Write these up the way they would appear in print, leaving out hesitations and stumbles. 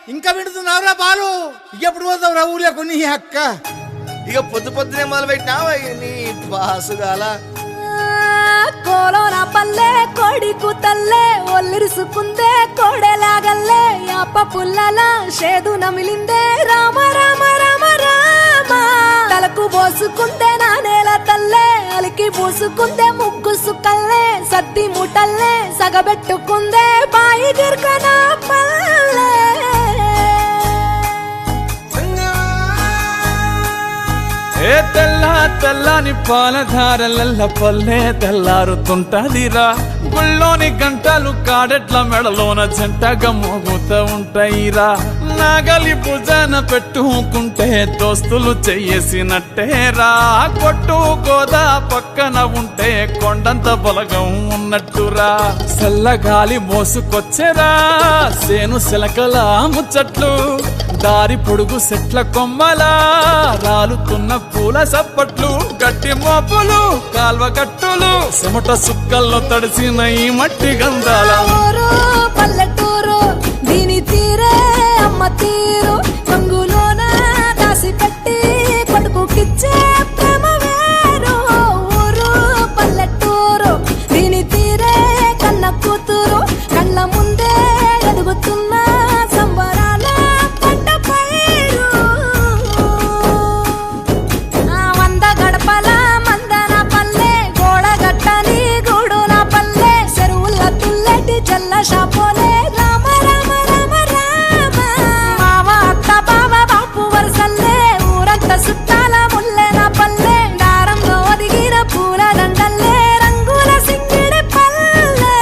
ఇంకా వింటున్నావురా బాలు? ఎప్పుడు పోతావురా ఊర్లో కొన్ని అక్క? ఇక పొద్దు పొద్దునే మొదలు పెట్టినావా నీ బాసుగాల? కోలోన పల్లె కోడి కూతల్లే ఒల్లిరుసుకుందే కోడెలాగల్లే యాప పుల్లల షేదు నమిలిందే రామ రామ రామ రామ తలకు పోసుకుందే నా నేల తల్లే అలికి పూసుకుందే ముగ్గు సుక్కల్లే సద్ది ముటల్లే సగబెట్టుకుందే బాయి గిర్కన పల్లె ఏ తెల్ల తెల్లని పాలధారలల్ల పల్లె తెల్లారుతుంటదిరా. గుళ్ళోని గంటలు కాడెట్ల మెడలోన జంటగా మోగుతూ ఉంటాయిరా. నాగలి భుజాన పెట్టుకుంటే దోస్తులు చెయ్యేసినట్టేరా. కొట్టు గోదా పక్కన ఉంటే కొండంత బలగం ఉన్నట్టురా. చల్లగాలి మోసుకొచ్చెరా సేను శిలకల ముచ్చట్లు. దారి పొడుగు సెట్ల కొమ్మలా రాలుతున్న పూల సప్పట్లు. గట్టి మోపులు కాల్వ కట్టులు చెమట సుక్కల్లో తడిసిన ఈ మట్టి గంధాల పల్లెటూరు దీని తీరే అమ్మ తీరు రంగులోన దాసి పెట్టి కొడుకుకిచ్చే ప్రేమ వేరు. ఊరు పల్లెటూరు దీని తీరే కన్న కూతురు కళ్ళ ముందే ఎదుగుతున్న సంబరాల పంట పైరు. వంద గడపల మందన పల్లె గోడగట్టని గూడున పల్లె చెరువుల తుల్లటి జల్ల షాపోలే రామ రామ రామ రామ మావ అత్త బావ బాపు వరసల్లే ఊరంత సుట్టాల ముల్లెన పల్లె దారంలో ఒదిగిన పూల దండల్లే రంగుల సింగిడి పల్లె.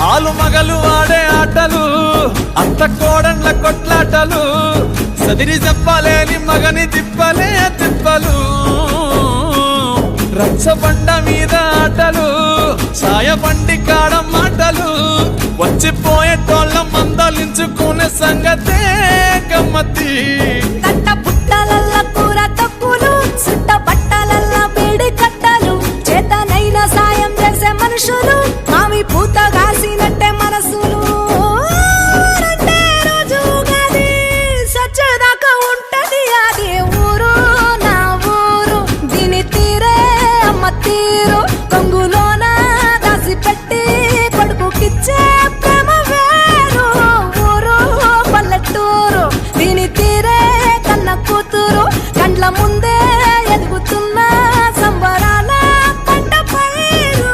ఆలు మగలు ఆడే ఆటలు అత్త కోడన్ల కొట్లాటలు. సదిరి చెప్పలేని మగని తిప్పలే తిప్పలు. రచ్చబండ మీద ఆటలు సాయబండి కాడ మాటలు. వచ్చిపోయేటోళ్ళ మందలించుకునే సంగతే గమ్మతి. తట్ట పుట్టలల్ల కూర తక్కులు సుట్ట బట్టలల్ల బేడి కట్టలు చేతనైన సాయం చేసే మనుషులు మావి పూత కాసినట్టే మనసులు. అంటే రోజు గది సచ్చేదాకా ఉంటది అది ఊరు నా ఊరు దీని తీరే అమ్మ తీరు కొంగులోన దాసి పెట్టి కొడుకుకిచ్చే ప్రేమ వేరు. ఊరు పల్లెటూరు దీని తీరే కన్న కూతురు కండ్ల ముందే ఎదుగుతున్న సంబరాల పంట పైరు.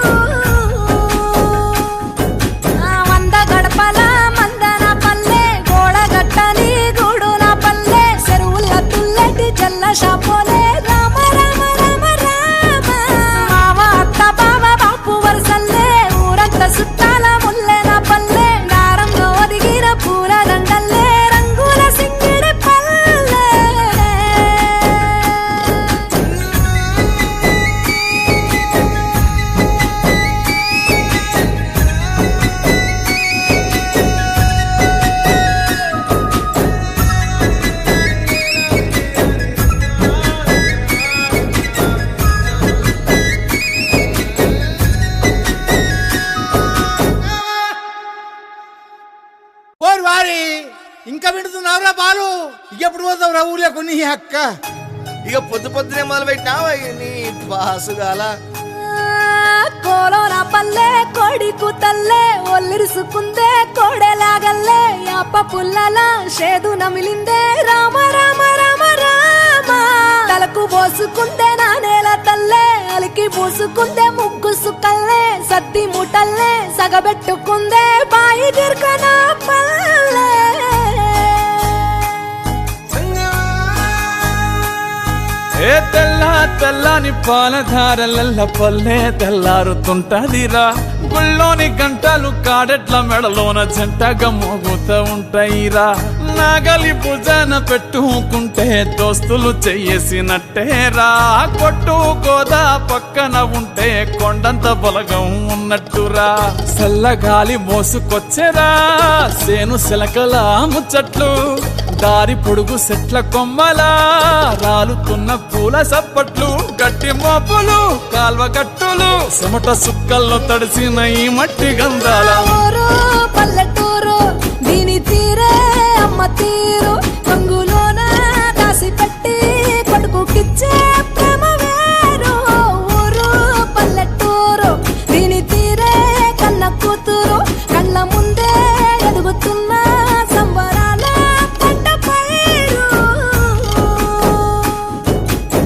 వంద గడపల మందన పల్లె గోడగట్టని గూడున పల్లె చెరువుల తుల్లటి జల్ల షాపోలే రామ రామ రామ రామ మావ అత్త బావ బాపు వరసల్లే ఊరంత సుట్టాల ముల్లెన పల్లె దారంలో ఒదిగిన పూల దండల్లే రంగుల సింగిడి పల్లె. ఓరు వారి ఇంకా వింటున్నావురా బాలు? ఎప్పుడు పోతావురా ఊర్లో కొన్ని అక్క? ఇక పొద్దు పొద్దునే మొదలు పెట్టినావా నీ బాసుగాల? కోలోన పల్లె కోడి కూతల్లే ఒల్లిరుసుకుందే కోడెలాగల్లే యాప పుల్లల షేదు నమిలిందే రామ రామ రామ రామ తలకు పోసుకుందే నా నేల తల్లే అలికి పూసుకుందే ముగ్గు సుక్కల్లే సద్ది ముటల్లే సగబెట్టుకుందే బాయి గిర్కన పల్లె. ఏ తెల్ల తెల్లని పాలధారలల్ల పల్లె తెల్లారుతుంటదిరా. గుళ్ళోని గంటలు కాడెట్ల మెడలోన జంటగా మోగుతూ ఉంటాయిరా. నాగలి భుజాన పెట్టుకుంటే దోస్తులు చెయ్యేసినట్టేరా కొట్టు గోదా పక్కన ఉంటే కొండంత బలగం ఉన్నట్టురా చల్లగాలి మోసుకొచ్చెరా సేను సిలకల ముచ్చట్లు దారి పొడుగు చెట్ల కొమ్మలా రాలుతున్న పూల సప్పట్లు గట్టి మోపులు కాల్వ గట్టులు చెమట సుక్కల్లో తడిసిన ఈ మట్టి గంధాల ఊరు పల్లెటూరు దీని తీరే అమ్మ తీరు కంగులోన దాసి పెట్టి కొడుకుకిచ్చే ప్రేమ వేరు ఊరు పల్లెటూరు దీని తీరే కన్న కూతురు కళ్ళ ముందే ఎదుగుతున్న సంబరాల పంట పైరు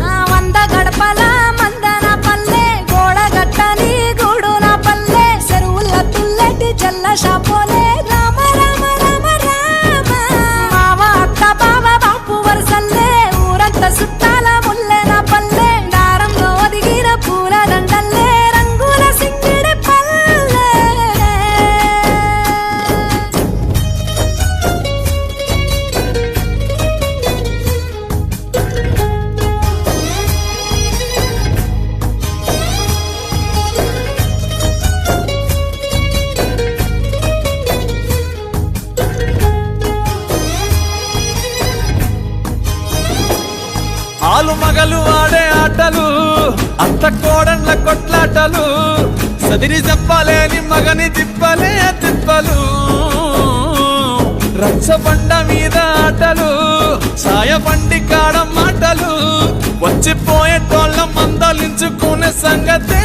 ఆ వంద గడపల మందన పల్లె గోడ గట్టని గూడు నా పల్లె చెరువుల తుల్లటి జల్ల షాపోలే రామ రామ రామ రామ మావ అత్త బావ బాపు వరసల్లే ఊరంత సుట్టాల ముల్లె నా పల్లె దారంలో ఒదిగిన పూల దండల్లే రంగుల సింగిడి పల్లె ఆలు మగలు ఆడే ఆటలు అత్త కోడన్ల కొట్లాటలు సదిరి చెప్పలేని మగని తిప్పలే తిప్పలు రచ్చబండ మీద ఆటలు సాయబండి కాడ మాటలు వచ్చిపోయేటోళ్ళ మందలించుకునే సంగతే